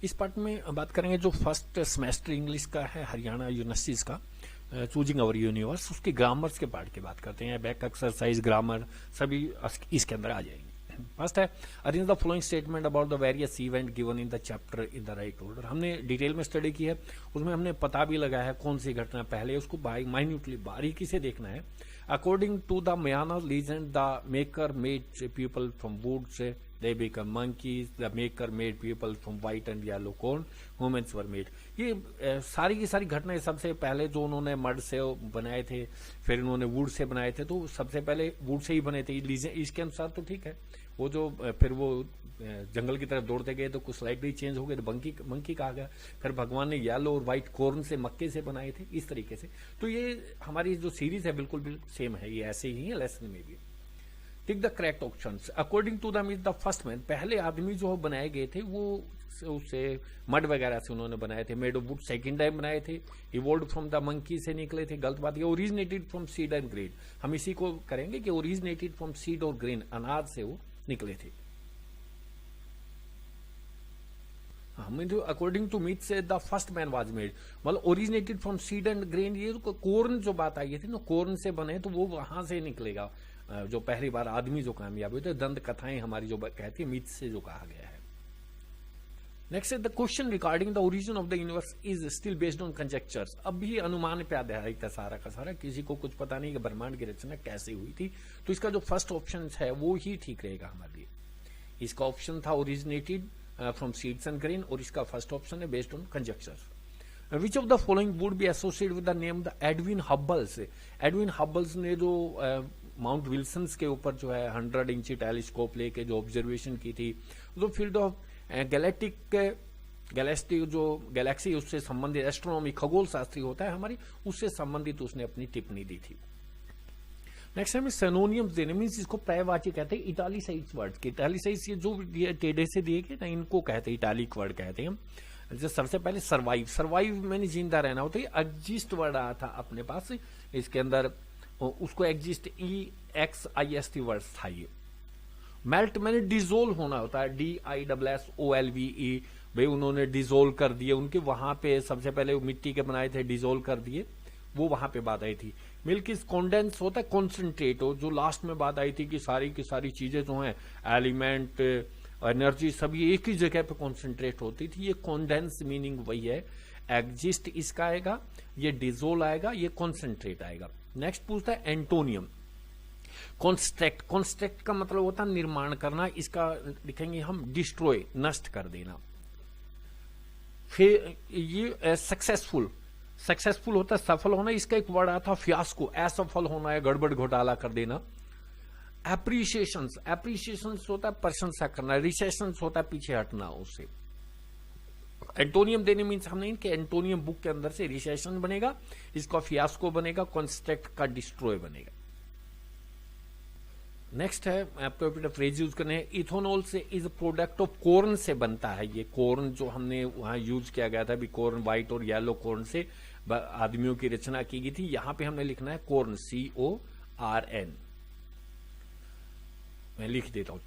इस पार्ट में बात करेंगे जो फर्स्ट सेमेस्टर इंग्लिश का है हरियाणा यूनिवर्सिटीज का, चूजिंग अवर यूनिवर्स, उसके ग्रामर्स के पार्ट की बात करते हैं। बैक एक्सरसाइज, ग्रामर सभी इसके अंदर आ जाएंगे। फर्स्ट है arrange the following statement about the various event given in the chapter in the right order. हमने डिटेल में स्टडी की है, उसमें हमने पता भी लगाया है कौन सी घटना पहले, उसको माइन्यूटली बारीकी से देखना है। According to the Mayan legend the maker made people from wood से they become monkeys, the maker made people from white and yellow corn, humans were made। ये सारी की सारी घटनाएं सबसे पहले जो उन्होंने मड से बनाए थे, फिर उन्होंने वुड से बनाए थे, तो सबसे पहले वुड से ही बने थे इसके अनुसार, तो ठीक है। वो जो फिर वो जंगल की तरफ दौड़ते गए तो कुछ स्लाइडली चेंज हो गए, तो मंकी कहा गया। फिर भगवान ने येलो और व्हाइट कॉर्न से, मक्के से बनाए थे, इस तरीके से। तो ये हमारी जो सीरीज है बिल्कुल सेम है, ये ऐसे ही है लेसन में भी। Tick the correct options according to the the first man. पहले आदमी जो बनाए गए थे वो उससे मड वगैरह से उन्होंने बनाए थे। Made of would second time बनाए थे। इवोल्व फ्रॉम द मंकी से निकले थे, गलत बात। ये originated from seed and grain, हम इसी को करेंगे कि ओरिजिनेटेड फ्रॉम सीड और ग्रेन, अनाज से वो निकले थे। हमें जो अकॉर्डिंग टू मिथ से the first man was made, मतलब originated from seed and grain. ये कॉर्न जो बात आई थी ना, कॉर्न से बने तो वो वहां से निकलेगा जो पहली बार आदमी जो कामयाब हुए थे। दंत कथाएं हमारी जो कहती है मिथ से जो कहा गया है। Next the question regarding the origin of the universe is still based on conjectures. अब भी अनुमान पे आधारित है सारा का सारा, किसी को कुछ पता नहीं कि ब्रह्मांड की रचना कैसे हुई थी। तो इसका जो फर्स्ट ऑप्शन है वो ही ठीक रहेगा हमारे लिए। इसका ऑप्शन था originated from seeds and grain, और इसका फर्स्ट ऑप्शन है based on conjectures. Which of the following would be associated with the name the Edwin Hubble's. Edwin Hubble's ने जो माउंट विल्सन्स के ऊपर जो है 100 इंची टेलीस्कोप लेके जो ऑब्जर्वेशन की थी, जो फील्ड ऑफ गैलेक्सी जो गैलेक्सी उससे संबंधित एस्ट्रोनॉमी, खगोल शास्त्री होता है हमारी, उससे संबंधित उसने अपनी टिप्पणी दी थी। नेक्स्ट हमें सेनोनियम्स देने, मीन्स इसको पर्यायवाची कहते हैं इटालिसाइज वर्ड के। इटालिसाइज ये जो टेढ़े से दिए गए ना, इनको कहते हैं इटालिक वर्ड कहते हैं। जैसे सबसे पहले सर्वाइव, सर्वाइव मैंने जिंदा रहना होता है। एग्जिस्ट वर्ड आया था अपने पास, इसके अंदर उसको एग्जिस्ट EXIST वर्ड था ये। मेल्ट मैंने डिजोल्व होना होता है, DISSOLVE। भाई उन्होंने डिजोल्व कर दिए, उनके वहां पे सबसे पहले मिट्टी के बनाए थे, डिजोल्व कर दिए, वो वहां पे बात आई थी। मिल्क इज कॉन्डेंस होता है कॉन्सेंट्रेट, हो जो लास्ट में बात आई थी कि सारी की सारी चीजें जो हैं, एलिमेंट, एनर्जी, सभी एक ही जगह पे कॉन्सेंट्रेट होती थी। ये कॉन्डेंस मीनिंग वही है। एग्जिस्ट इसका आएगा, ये डिजोल्व आएगा, ये कॉन्सेंट्रेट आएगा। नेक्स्ट पूछता है एंटोनियम कॉन्स्ट्रक्ट। कॉन्स्ट्रक्ट का मतलब होता है निर्माण करना, इसका लिखेंगे हम डिस्ट्रॉय, नष्ट कर देना। फिर ये सक्सेसफुल, सक्सेसफुल होता है सफल होना, इसका एक वर्ड आता फियास्को, असफल होना है, गड़बड़ घोटाला कर देना। एप्रिसिएशंस, एप्रिसिएशंस होता है प्रशंसा करना, रिसेशंस होता है पीछे हटना उससे। एंटोनियम देने मीन्स हमने इनके एंटोनियम बुक के अंदर से रिसेशन बनेगा, इसका फियास्को बनेगा, कॉन्स्ट्रक्ट का डिस्ट्रॉय बनेगा। नेक्स्ट है आपको फ्रेज यूज करने हैं। इथेनॉल से इज प्रोडक्ट ऑफ कॉर्न से बनता है। ये कॉर्न जो हमने वहां यूज किया गया था, भी कॉर्न व्हाइट और येलो कॉर्न से आदमियों की रचना की गई थी। यहां पे हमने लिखना है कॉर्न, CORN, मैं लिख देता हूं।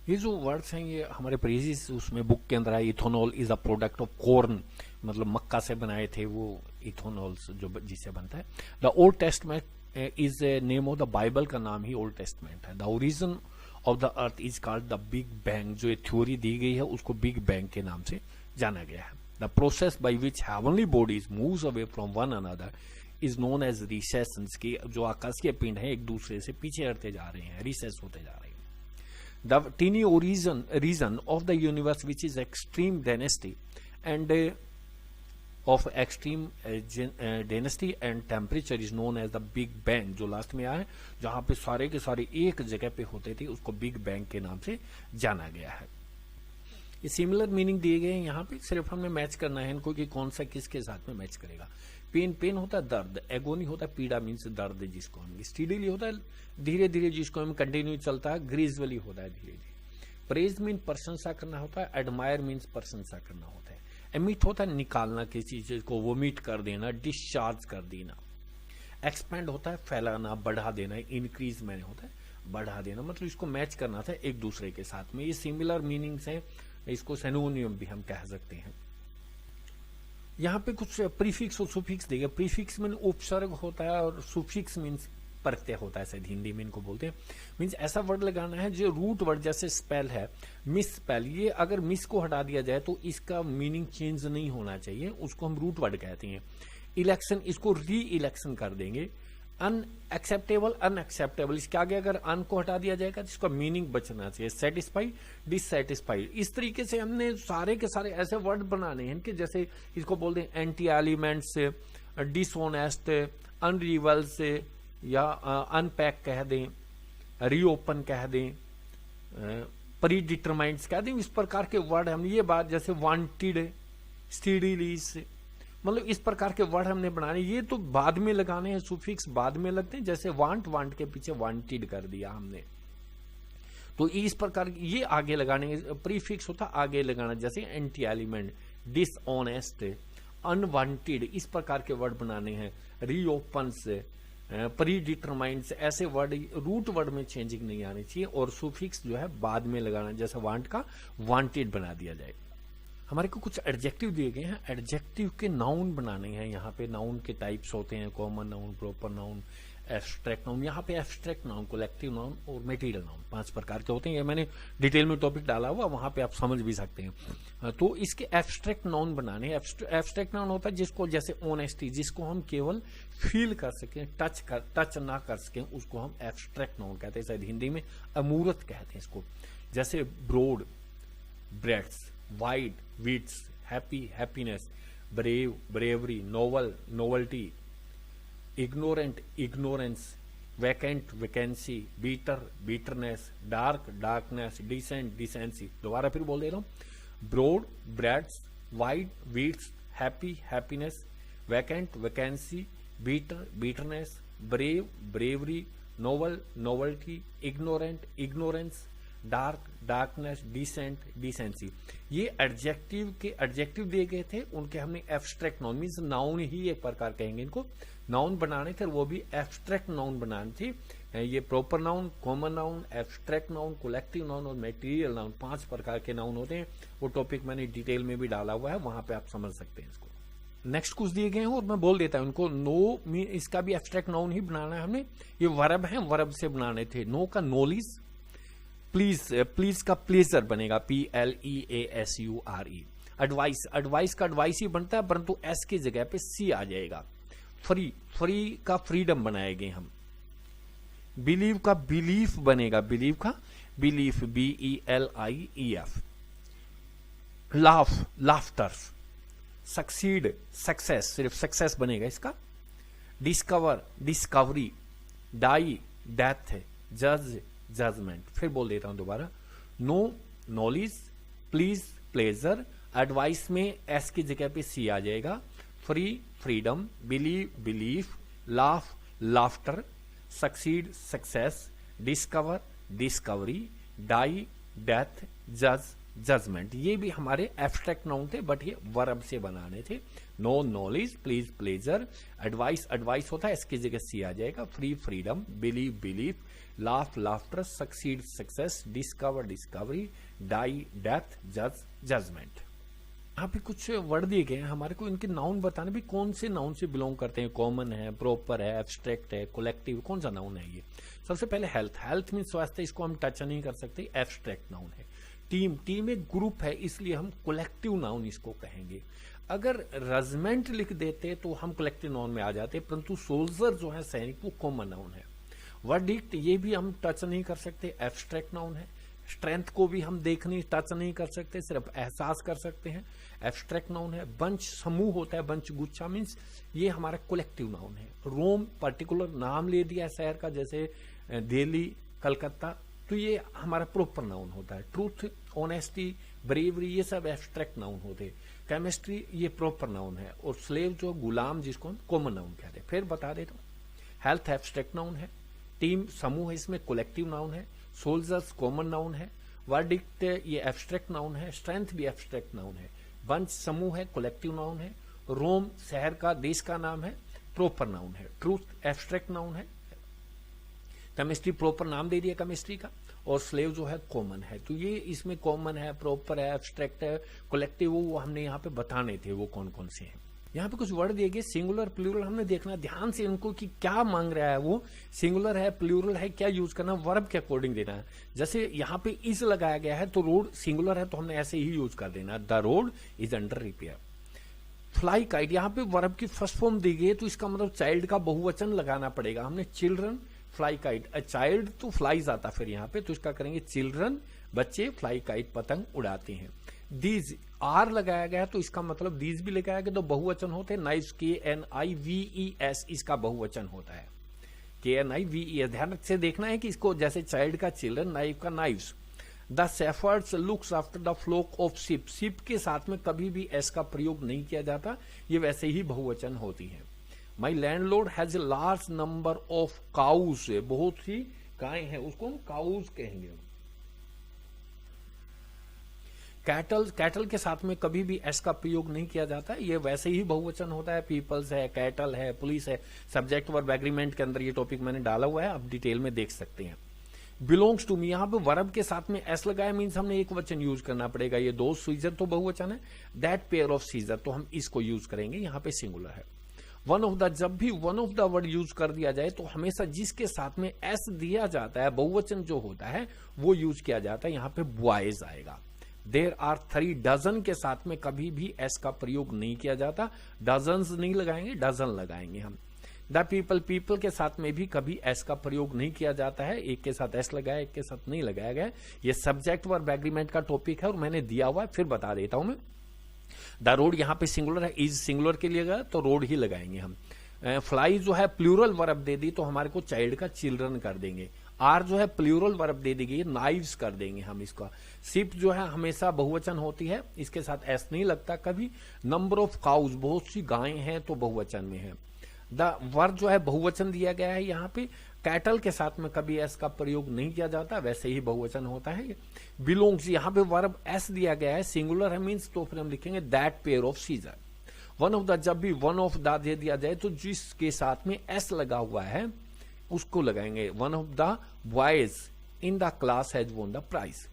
ये जो वर्ड्स हैं ये हमारे प्रीवियस उसमें बुक के अंदर है। Ethanol is a product of corn, मतलब मक्का से बनाए थे वो इथेनॉल जो जिससे बनता है। The old testament is name of the Bible का नाम ही ओल्ड टेस्टमेंट है। The origin of the earth is called the big bang, जो ये थ्योरी दी गई है उसको बिग बैंग के नाम से जाना गया है। The process by which heavenly bodies moves away from one another is known as recessions, की जो आकाशीय पिंड है एक दूसरे से पीछे हटते जा रहे हैं, रिसेस होते जा रहे हैं। The tiny reason of the universe, which is extreme density and of extreme density and temperature, is known as the Big Bang, जो लास्ट में आया है, जहां पे सारे के सारे एक जगह पे होते थे, उसको बिग बैंग के नाम से जाना गया है। ये सिमिलर मीनिंग दिए गए हैं यहाँ पे, सिर्फ हमें मैच करना है इनको कि कौन सा किसके साथ में मैच करेगा। पेन, पेन होता है दर्द, एगोनी होता है पीड़ा मीन्स दर्द जिसको हम, स्टीडीली होता है धीरे धीरे जिसको हम कंटिन्यू चलता है, ग्रेजुअली होता है धीरे धीरे। प्रेज मीन प्रशंसा करना होता है, एडमायर मीन्स प्रशंसा करना होता है। एमिट होता है निकालना, किसी चीज को वोमिट कर देना, डिस्चार्ज कर देना। एक्सपेंड होता है फैलाना, बढ़ा देना। इंक्रीज मैंने होता है बढ़ा देना, मतलब इसको मैच करना था एक दूसरे के साथ में। ये सिमिलर मीनिंग्स हैं इसको सिनोनिम भी हम कह सकते हैं। यहाँ पे कुछ प्रीफिक्स और सुफिक्स देगा। प्रीफिक्स मीन उपसर्ग होता है और सुफिक्स मीन्स प्रत्यय होता है, शायद हिंदी में इनको बोलते हैं। मीन्स ऐसा वर्ड लगाना है जो रूट वर्ड, जैसे स्पेल है मिस स्पेल, ये अगर मिस को हटा दिया जाए तो इसका मीनिंग चेंज नहीं होना चाहिए, उसको हम रूट वर्ड कहते हैं। इलेक्शन, इसको री इलेक्शन कर देंगे। अनएक्सेप्टेबल, अनएक्सेप्टेबल, इसके आगे अगर अन को हटा दिया जाएगा तो इसका मीनिंग बचना चाहिए। Satisfied, dissatisfied. इस तरीके से हमने सारे के सारे ऐसे वर्ड बनाने हैं कि जैसे इसको बोलते हैं एंटी एलिमेंट्स, डिसऑनेस्ट, अनरिवल्स, या अनपैक कह दें, रीओपन कह दें, प्री डिटरमाइंड्स कह दें। इस प्रकार के वर्ड हमने, ये बात जैसे वांटेड, स्टीरिलीज, मतलब इस प्रकार के वर्ड हमने बनाने। ये तो बाद में लगाने हैं, सुफिक्स बाद में लगते हैं। जैसे वांट, वांट के पीछे वांटेड कर दिया हमने, तो इस प्रकार ये आगे लगाने। प्रीफिक्स होता आगे लगाना, जैसे एंटी एलिमेंट, डिसऑनेस्ट, अनवांटेड, इस प्रकार के वर्ड बनाने हैं। रीओपन्स, प्री डिटरमाइंड्स, ऐसे वर्ड रूट वर्ड में चेंजिंग नहीं आनी चाहिए, और सुफिक्स जो है बाद में लगाना, जैसे वांट का वांटेड बना दिया जाए। हमारे को कुछ एडजेक्टिव दिए गए हैं, एडजेक्टिव के नाउन बनाने हैं। यहाँ पे नाउन के टाइप्स होते हैं, common noun, proper noun, abstract noun. यहाँ पे एब्स्ट्रैक्ट नाउन, कलेक्टिव नाउन और मटेरियल नाउन 5 प्रकार के होते हैं। ये मैंने डिटेल में टॉपिक डाला हुआ, वहां पे आप समझ भी सकते हैं। तो इसके एब्स्ट्रैक्ट नाउन बनाने। एब्स्ट्रैक्ट नाउन होता है जिसको, जैसे ऑनेस्टी, जिसको हम केवल फील कर सकें, टच ना कर सकें, उसको हम एब्स्ट्रैक्ट नाउन कहते हैं। शायद हिंदी में अमूर्त कहते हैं इसको। जैसे broad, breadth, wide, width, happy, happiness, brave, bravery, novel, novelty, ignorant, ignorance, vacant, vacancy, bitter, bitterness, dark, darkness, decent, decency. दोबारा फिर बोल दे रहा हूं। Broad, breadth, wide, width, happy, happiness, vacant, vacancy, bitter, bitterness, brave, bravery, novel, novelty, ignorant, ignorance, dark, darkness, decent, decency. ये adjective के adjective दिए गए थे, उनके हमने एब्स्ट्रैक्ट नाउन, मीन्स नाउन ही एक प्रकार कहेंगे इनको, नाउन बनाने थे, वो भी एब्स्ट्रैक्ट नाउन बनाने थे। ये proper noun, common noun, abstract noun, collective noun और मटेरियल नाउन 5 प्रकार के नाउन होते हैं। वो टॉपिक मैंने डिटेल में भी डाला हुआ है, वहां पे आप समझ सकते हैं इसको। नेक्स्ट कुछ दिए गए हैं और मैं बोल देता हूं उनको। नो, इसका भी एब्स्ट्रैक्ट नाउन ही बनाना है हमने। ये वर्ब है, वर्ब से बनाने थे। नो का नॉलेज, प्लीज, प्लीज का प्लेजर बनेगा, PLEASURE। एडवाइस, एडवाइस का एडवाइस ही बनता है, परंतु एस की जगह पे सी आ जाएगा। फ्री, फ्री का फ्रीडम बनाएंगे हम। बिलीव का बिलीफ बनेगा, बिलीव का belief, BELIEF। Laugh, laughter. Succeed, success, सिर्फ सक्सेस बनेगा इसका। Discover, discovery. Die, death. जज, जजमेंट। फिर बोल देता हूं दोबारा। Know, knowledge, please, pleasure. Advice में एस की जगह पे सी आ जाएगा। Free, freedom. Believe, belief. Laugh, laughter. Succeed, success. Discover, discovery. Die, death. जज, जजमेंट। ये भी हमारे एब्स्ट्रैक्ट नाउन थे, बट ये वर्ब से बनाने थे। Know, knowledge, please, pleasure. Advice, advice होता है, इसकी जगह सी आ जाएगा। Free, freedom. Believe, belief. Laugh, laughter. Succeed, success. Discover, discovery. Die, death. जज, जजमेंट। यहाँ पे कुछ वर्ड दिए गए हैं हमारे को, इनके नाउन बताने भी कौन से नाउन से बिलोंग करते हैं। कॉमन है, प्रॉपर है, एब्स्ट्रैक्ट है, कलेक्टिव, कौन सा नाउन है ये। सबसे पहले हेल्थ, हेल्थ मीन स्वास्थ्य, इसको हम टच नहीं कर सकते, एब्स्ट्रैक्ट नाउन है। टीम, टीम एक ग्रुप है, इसलिए हम कलेक्टिव नाउन इसको कहेंगे। अगर रेजिमेंट लिख देते तो हम कलेक्टिव नाउन में आ जाते, परंतु सोल्जर जो है, सैनिक, वो कॉमन नाउन है। वर्डिक्ट, ये भी हम टच नहीं कर सकते, एब्स्ट्रैक्ट नाउन है। स्ट्रेंथ को भी हम टच नहीं कर सकते, सिर्फ एहसास कर सकते हैं, एब्स्ट्रैक्ट नाउन है। बंच, समूह होता है, बंच, गुच्छा मीन्स ये हमारा कलेक्टिव नाउन है। रोम, पर्टिकुलर नाम ले दिया शहर का, जैसे दिल्ली, कलकत्ता, तो ये हमारा प्रॉपर नाउन होता है। ट्रूथ, ऑनेस्टी, ब्रेवरी, ये सब एब्स्ट्रैक्ट नाउन होते हैं। केमिस्ट्री, ये प्रॉपर नाउन है। और स्लेव जो गुलाम, जिसको हम कॉमन नाउन कहते हैं। फिर बता देता हूँ, हेल्थ एब्स्ट्रैक्ट नाउन है। टीम, समूह है, इसमें कलेक्टिव नाउन है। सोल्जर्स, कॉमन नाउन है। वर्डिक्ट, ये एब्स्ट्रैक्ट नाउन है। स्ट्रेंथ भी एब्स्ट्रैक्ट नाउन है। बंच, समूह है, कलेक्टिव नाउन है। रोम, शहर का, देश का नाम है, प्रॉपर नाउन है। ट्रूथ, एब्स्ट्रैक्ट नाउन है। केमिस्ट्री, प्रॉपर नाम दे दिया केमिस्ट्री का। और स्लेव जो है कॉमन है। तो ये इसमें कॉमन है, प्रॉपर है, एब्स्ट्रैक्ट है, कलेक्टिव, वो हमने यहाँ पे बताने थे वो कौन कौन से हैं। यहाँ पे कुछ वर्ड दिए गए, सिंगुलर प्लूरल, हमने देखना ध्यान से इनको कि क्या मांग रहा है, वो सिंगुलर है प्लूरल है, क्या यूज करना, वर्ब के अकॉर्डिंग देना है। जैसे यहाँ पे इज लगाया गया है तो रोड सिंगुलर है तो हमने ऐसे ही यूज कर देना, the road is under repair. Fly kite, यहाँ पे वर्ब की फर्स्ट फॉर्म दी गई है तो इसका मतलब चाइल्ड का बहुवचन लगाना पड़ेगा। हमने children fly kite, a child तो फ्लाइज आता फिर यहाँ पे, तो इसका करेंगे चिल्ड्रन, बच्चे फ्लाई काइट पतंग उड़ाते हैं। दीज आर लगाया गया है तो इसका मतलब दीज भी लगाया गया तो बहुवचन होते हैं। नाइव्स, KNIVES, इसका बहुवचन होता है, KNIVES। ध्यान से देखना है कि इसको जैसे चाइल्ड का चिल्ड्रन, नाइफ का knives. The shepherd's looks after the fluke of ship, ship के साथ में कभी भी एस का प्रयोग नहीं किया जाता, ये वैसे ही बहुवचन होती है। My landlord has a large number of cows, बहुत सी गायें हैं, उसको हम काउस कहेंगे। कैटल के साथ में कभी भी एस का प्रयोग नहीं किया जाता, ये वैसे ही बहुवचन होता है। पीपल्स है, कैटल है, पुलिस है। सब्जेक्ट वर्ब एग्रीमेंट के अंदर ये टॉपिक मैंने डाला हुआ है, आप डिटेल में देख सकते हैं। बिलोंग्स टू मी, यहाँ पे वर्ब के साथ में एस लगाया मीन्स हमने एक वचन यूज करना पड़ेगा। ये दो सीजर तो बहुवचन है, दैट पेयर ऑफ सीजर तो हम इसको यूज करेंगे, यहाँ पे सिंगुलर है। वन ऑफ द, जब भी one of the word use कर दिया जाए तो हमेशा जिसके साथ में एस दिया जाता है, बहुवचन जो होता है वो यूज किया जाता है। यहाँ पे बॉयज आएगा। देर आर 3 डजन के साथ में कभी भी एस का प्रयोग नहीं किया जाता, डजन्स नहीं लगाएंगे, डजन लगाएंगे हम। द पीपल, पीपल के साथ में भी कभी एस का प्रयोग नहीं किया जाता है, एक के साथ एस लगाया, एक के साथ नहीं लगाया गया। ये सब्जेक्ट वर्ब एग्रीमेंट का टॉपिक है और मैंने दिया हुआ है, फिर बता देता हूं मैं। द रोड यहाँ पे सिंगुलर है, इज सिंगुलर के लिए गया तो रोड ही लगाएंगे हम। फ्लाई जो है प्लूरल वर्ब दे दी तो हमारे को चाइल्ड का चिल्ड्रन कर देंगे। आर जो है प्लूरल वर्ब दे दी गई, नाइव्स कर देंगे हम इसका। शिप जो है हमेशा बहुवचन होती है, इसके साथ एस नहीं लगता कभी। नंबर ऑफ काउज, बहुत सी गायें हैं तो बहुवचन में है। द वर्ब जो है बहुवचन दिया गया है यहाँ पे। कैटल के साथ में कभी एस का प्रयोग नहीं किया जाता, वैसे ही बहुवचन होता है। बिलोंग्स, यहाँ पे वर्ब एस दिया गया है, सिंगुलर है मीन्स तो फिर हम लिखेंगे that pair of scissor. One of the, जब भी वन ऑफ द दे दिया जाए तो जिसके साथ में एस लगा हुआ है उसको लगाएंगे। One of the boys in the class has won the prize.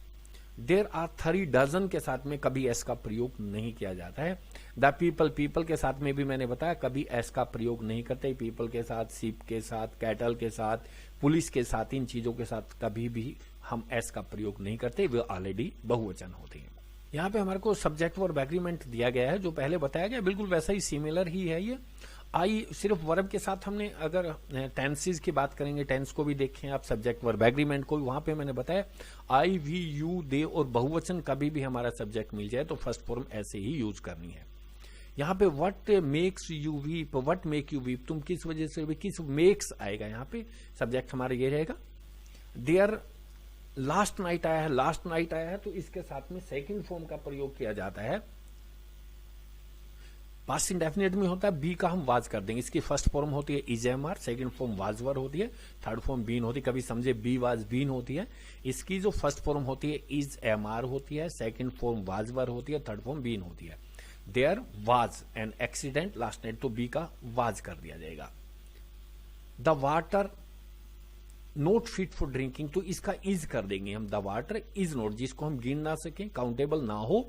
There are 3 dozen के साथ में कभी एस का प्रयोग नहीं किया जाता है। द पीपल, पीपल के साथ में भी मैंने बताया कभी एस का प्रयोग नहीं करते। पीपल के साथ, शिप के साथ, कैटल के साथ, पुलिस के साथ, इन चीजों के साथ कभी भी हम एस का प्रयोग नहीं करते, वे ऑलरेडी बहुवचन होते हैं। यहाँ पे हमारे को सब्जेक्ट वर्ब एग्रीमेंट दिया गया है, जो पहले बताया गया बिल्कुल वैसा ही सिमिलर ही है ये। आई सिर्फ वर्ब के साथ हमने अगर टेंसेस की बात करेंगे, टेंस को भी देखें आप, सब्जेक्ट वर्ब एग्रीमेंट को भी, वहां पे मैंने बताया आई, वी, यू, दे और बहुवचन कभी भी हमारा सब्जेक्ट मिल जाए तो फर्स्ट फॉर्म ऐसे ही यूज करनी है। यहाँ पे what makes you weep, what make you weep, तुम किस वजह से, किस मेक्स आएगा, यहाँ पे सब्जेक्ट हमारा ये रहेगा। देयर लास्ट नाइट आया है, लास्ट नाइट आया है तो इसके साथ में सेकंड फॉर्म का प्रयोग किया जाता है। पास्ट इंडेफिनिट में होता है, बी का हम वाज कर देंगे। इसकी फर्स्ट फॉर्म होती है is am are, second form was were होती है, थर्ड फॉर्म बीन होती है। कभी समझे बी वाज बीन होती है, इसकी जो फर्स्ट फॉर्म होती है इज एम आर होती है, सेकेंड फॉर्म वाज वर होती है, थर्ड फॉर्म बीन होती है। There was an accident last night तो बी का वाज कर दिया जाएगा। The water not fit for drinking तो इसका इज कर देंगे हम। द वाटर इज नोट, जिसको हम गिन ना सकें, काउंटेबल ना हो,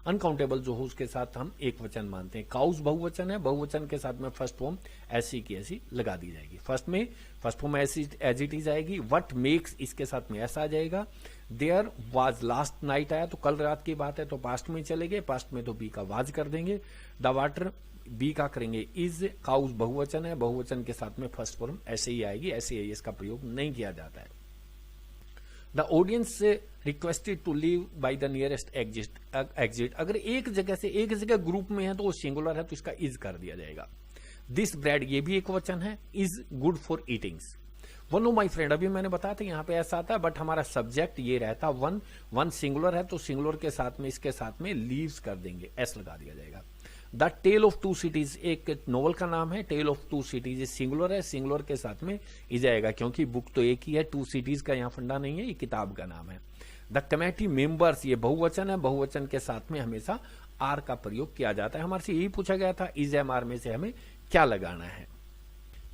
अनकाउंटेबल जो हो उसके साथ हम एक वचन मानते हैं। काउस बहुवचन है, बहुवचन के साथ में फर्स्ट फॉर्म ऐसी की ऐसी लगा दी जाएगी। फर्स्ट फॉर्म ऐसी एज इट इज आएगी। व्हाट मेक्स, इसके साथ में ऐसा आ जाएगा। देयर वाज लास्ट नाइट आया तो कल रात की बात है तो पास्ट में चले गए, पास्ट में तो बी का वाज कर देंगे। द वाटर बी का करेंगे इज, काउस बहुवचन है, बहुवचन के साथ में फर्स्ट फॉर्म ऐसे ही आएगी, ऐसे ही इसका प्रयोग नहीं किया जाता है। The audience requested to leave by the nearest exit, अगर एक जगह ग्रुप में है तो वो सिंगुलर है तो इसका इज कर दिया जाएगा। दिस ब्रेड, ये भी एक वचन है, is good for eatings. One of my friend, अभी मैंने बताया था यहाँ पे ऐसा आता है, बट हमारा सब्जेक्ट ये रहता वन सिंगुलर है तो सिंगुलर के साथ में इसके साथ में लीव्स कर देंगे, एस लगा दिया जाएगा। The tale of two cities, एक नोवेल का नाम है, tale of two cities, singular है, सिंगुलर के साथ में इज आएगा क्योंकि बुक तो एक ही है, टू सिटीज का यहाँ फंडा नहीं है, ये किताब का नाम है। द कमेटी मेंबर्स, ये बहुवचन है, बहुवचन के साथ में हमेशा आर का प्रयोग किया जाता है। हमारे से यही पूछा गया था इज एम आर में से हमें क्या लगाना है।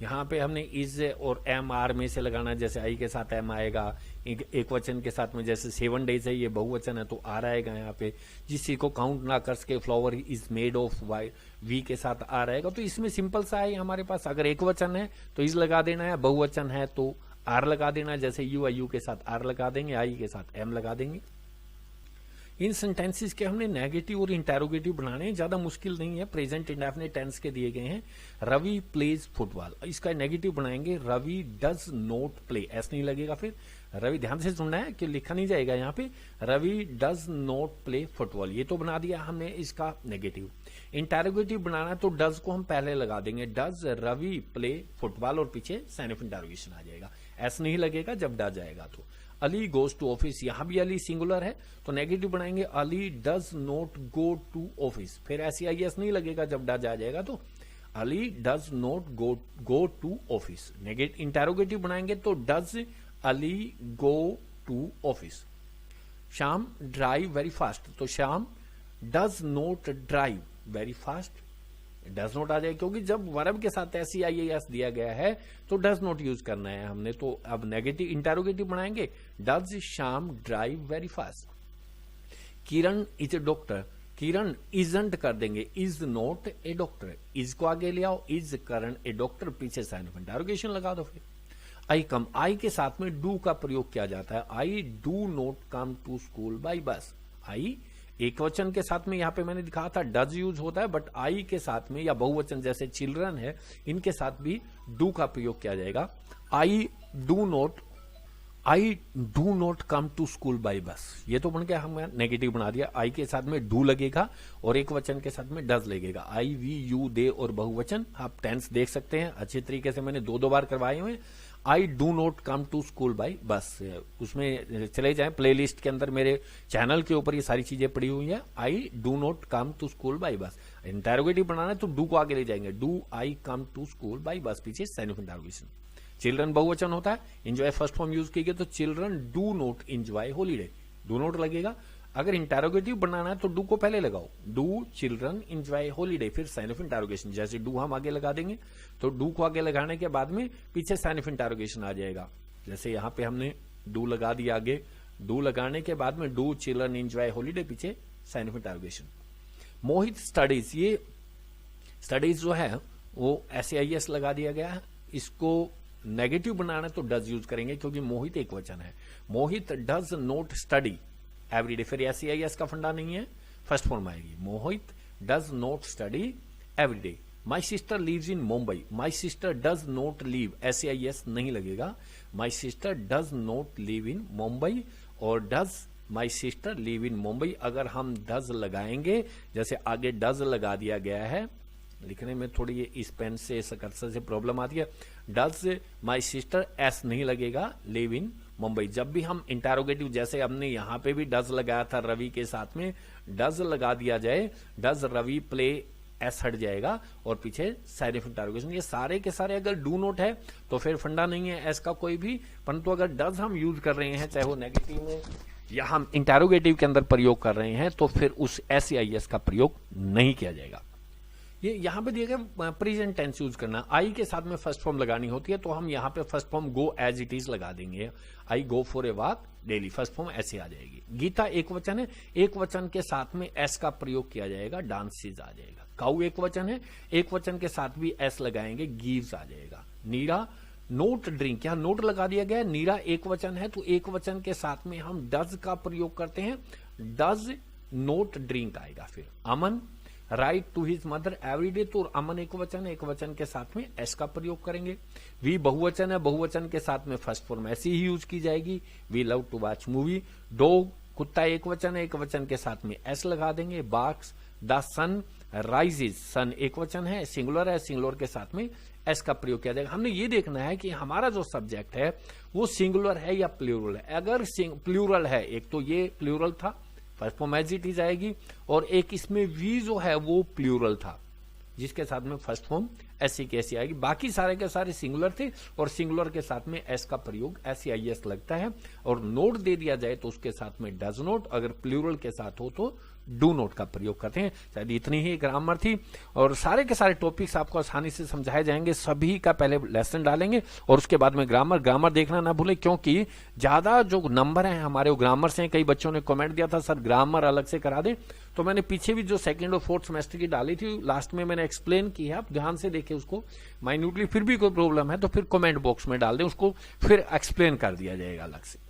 यहाँ पे हमने इज और एम आर में से लगाना, जैसे आई के साथ एम आएगा, एक वचन के साथ में जैसे 7 days है, ये बहुवचन है तो आर आएगा यहाँ पे। जिसी को काउंट ना कर सके, flower is made of white, V के साथ आर आएगा। तो इसमें सिंपल सा है हमारे पास, अगर एक वचन है तो इज लगा देना है, बहुवचन है तो आर लगा देना है। जैसे यू के साथ आर लगा देंगे, आई के साथ एम लगा देंगे। इन सेंटेंसेस के हमने नेगेटिव और इंटेरोगेटिव बनाने हैं, ज्यादा मुश्किल नहीं है, प्रेजेंट इंडेफिनिट टेंस के दिए गए हैं। रवि प्लेज फुटबॉल, इसका नेगेटिव बनाएंगे Ravi does not play, S नहीं लगेगा। फिर रवि, ध्यान से सुनना है कि लिखा नहीं जाएगा यहाँ पे, Ravi does not play football, ये तो बना दिया हमने इसका नेगेटिव। इंटेरोगेटिव बनाना है तो डज को हम पहले लगा देंगे, डज रवि प्ले फुटबॉल, और पीछे साइन ऑफ इंटेरोगेशन आ जाएगा, एस नहीं लगेगा जब डज आएगा तो। अली गोज टू ऑफिस, यहां भी अली सिंगुलर है तो नेगेटिव बनाएंगे, Ali does not go to office, फिर ऐसी आई एस नहीं लगेगा जब डज आ जाएगा तो Ali does not go to office. Negative interrogative बनाएंगे तो does Ali go to office. Shyam drive very fast, तो Shyam does not drive very fast, does not आ जाए, क्योंकि जब वर्ब के साथ ऐसी आईएएस दिया गया है तो डज नॉट यूज करना है हमने। तो अब नेगेटिव इंटेरोगेटिव बनाएंगे, does Shyam drive very fast. Kiran is a doctor, Kiran isn't कर देंगे, is not a doctor, is को आगे ले आओ, इज करण ए डॉक्टर, पीछे साइन ऑफ इंटेरोगेशन लगा दो। फिर आई कम, आई के साथ में डू का प्रयोग किया जाता है, I do not come to school by bus. I एक वचन के साथ में, यहां पे मैंने दिखाया था डज यूज होता है, बट आई के साथ में या बहुवचन जैसे चिल्ड्रन है, इनके साथ भी डू का प्रयोग किया जाएगा। I do not come to school by bus, ये तो बन गया, हमने नेगेटिव बना दिया। आई के साथ में डू लगेगा और एक वचन के साथ में डज लगेगा। आई वी यू दे और बहुवचन, आप टेंस देख सकते हैं अच्छे तरीके से, मैंने दो बार करवाए हुए। I do not come to school by bus, उसमें चले जाएं प्लेलिस्ट के अंदर, मेरे चैनल के ऊपर ये सारी चीजें पड़ी हुई है। I do not come to school by bus. Interrogative बनाना है तो डू को आगे ले जाएंगे, do I come to school by bus, पीछे साइन ऑफ इंटेरोगेशन। चिल्ड्रन बहुवचन होता है, एंजॉय फर्स्ट फॉर्म यूज की गई तो children do not enjoy holiday, do not लगेगा। अगर इंटेरोगेटिव बनाना है तो डू को पहले लगाओ, डू चिल्ड्रन एंजॉय हॉलीडे, फिर साइन ऑफ इंटेरोगेशन। जैसे डू हम आगे लगा देंगे तो डू को आगे लगाने के बाद में पीछे साइन ऑफ इंटेरोगेशन आ जाएगा। जैसे यहां पे हमने डू लगा दिया आगे, डू लगाने के बाद में डू चिल्ड्रन एंजॉय हॉलीडे, पीछे sign of interrogation. Mohit studies, ये स्टडीज जो है वो SAIS लगा दिया गया है, इसको नेगेटिव बनाना है तो डज यूज करेंगे क्योंकि मोहित एक वचन है। Mohit does not study everyday, फिर SAIS का फंडा नहीं है, फर्स्ट फॉर्म आएगी, Mohit does not study everyday. My sister lives in Mumbai, my sister does not live, SAIS नहीं लगेगा, my sister does not live in Mumbai, और does my sister live in Mumbai अगर हम डज लगाएंगे, जैसे आगे डज लगा दिया गया है, लिखने में थोड़ी ये इस पेन से कर्सर से प्रॉब्लम आती है, डज माई सिस्टर एस नहीं लगेगा, लिव इन मुंबई। जब भी हम इंटेरोगेटिव, जैसे हमने यहां पे भी डज लगाया था रवि के साथ में, डज लगा दिया जाए, डज रवि प्ले, एस हट जाएगा और पीछे साइन ऑफ इंटेरोगेशन। ये सारे के सारे अगर डू नोट है तो फिर फंडा नहीं है एस का कोई भी, परंतु अगर डज हम यूज कर रहे हैं चाहे वो नेगेटिव में या हम इंटेरोगेटिव के अंदर प्रयोग कर रहे हैं तो फिर उस SAIS का प्रयोग नहीं किया जाएगा। ये यहां पे दिया गया प्रेजेंट टेंस यूज करना, आई के साथ में फर्स्ट फॉर्म लगानी होती है तो हम यहां पे first form go as it is लगा देंगे, I go for a walk daily, first form ऐसे आ जाएगी। गीता एक वचन है, एक वचन के साथ में एस का प्रयोग किया जाएगा, डांसेज आ जाएगा। काऊ एक वचन है, एक वचन के साथ भी एस लगाएंगे, गिव्स आ जाएगा। नीरा नोट ड्रिंक, यहां नोट लगा दिया गया है, नीरा एक वचन है तो एक वचन के साथ में हम डज का प्रयोग करते हैं, डज नोट ड्रिंक आएगा। फिर Aman write to his mother everyday, तो अमन एक वचन है, एक वचन के साथ में एस का प्रयोग करेंगे। वी बहुवचन है, बहुवचन के साथ में फर्स्ट फॉर्म ऐसी ही यूज की जाएगी, we love to watch movie. Dog कुत्ता एक वचन है, एक वचन के साथ में एस लगा देंगे। बाक्स द सन राइजेज, सन एक वचन है, सिंगुलर है, सिंगुलर के साथ में एस का प्रयोग किया जाएगा। हमने ये देखना है कि हमारा जो सब्जेक्ट है वो सिंगुलर है या प्लूरल है। अगर प्लूरल है, एक तो ये प्लूरल था, first form as it is आएगी, और एक इसमें वी जो है वो प्लूरल था, जिसके साथ में फर्स्ट फॉर्म ऐसी की ऐसी आएगी। बाकी सारे के सारे सिंगुलर थे और सिंगुलर के साथ में एस का प्रयोग SEIS लगता है, और नोट दे दिया जाए तो उसके साथ में डज नोट, अगर प्लूरल के साथ हो तो डू नोट का प्रयोग करते हैं। शायद इतनी ही ग्रामर थी और सारे के सारे टॉपिक्स आपको आसानी से समझाए जाएंगे। सभी का पहले लेसन डालेंगे और उसके बाद में ग्रामर देखना ना भूलें, क्योंकि ज्यादा जो नंबर हैं हमारे वो ग्रामर से हैं। कई बच्चों ने कमेंट दिया था सर ग्रामर अलग से करा दें, तो मैंने पीछे भी जो सेकंड और फोर्थ सेमेस्टर की डाली थी लास्ट में मैंने एक्सप्लेन की है, आप ध्यान से देखें उसको माइन्यूटली। फिर भी कोई प्रॉब्लम है तो फिर कमेंट बॉक्स में डाल दें, उसको फिर एक्सप्लेन कर दिया जाएगा अलग से।